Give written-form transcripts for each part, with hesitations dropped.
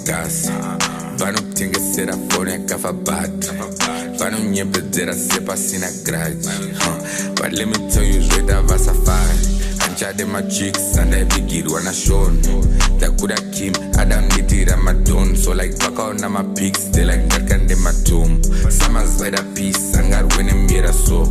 gas. Vano kutengesera phone yakafa bad. Vano nyembedzera sepa sina grudge. But let me tell you straight up vasafari. Anchade my chicks and I bigirwa na shown. Takuda Kim, Adam nitira madon. So like back out on my pics, they like ngakande matum. Summer's by the peace, angar wene mira so.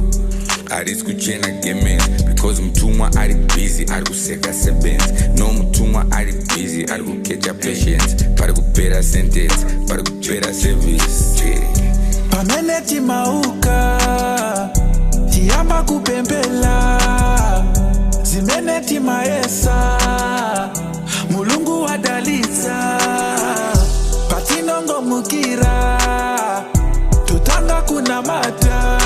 Aris kuchena games because mtumwa ari busy, ari kuseka sebenzi. No mtumwa ari busy, ari kukecha patience. Pari kupera sentence, pari kupera service. Pamene timauka, tiyamba kupembela. Zimene timaesa, mulungu wadalitsa. Patinongo mukira, tutanga kuna mata.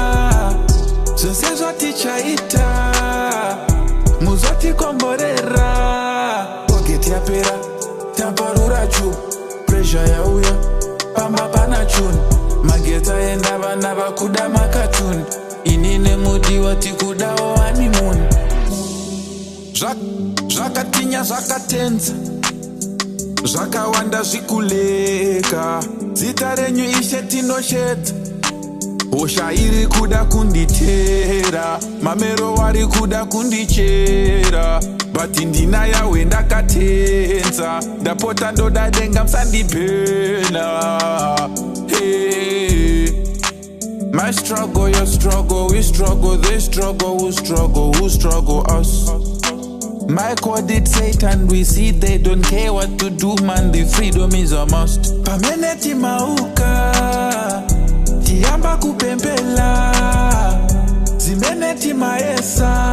Zonse zoti chaita, muzoti komborera. Pocket ya pera, tamparura chu. Pressure ya uya, pamba pana chun. Mageta enda bana bakuda makatun. Inine mudi wati kuda o honeymoon. Zvakatinya zvakatenza, zvakawanda zvikuleka. Zita renyu Ishe tinoshedza. Hosha iri kuda kunditera, mamero wari kuda kundichera. But ndina yawe ndakatenza, ndapota ndoda denga msandipena. Hey. My struggle, your struggle, we struggle, they struggle, who struggle us. My code it Satan, we see they don't care what to do, man, the freedom is a must. Pamene timauka, tiyamba kupembela. Zimene timaesa,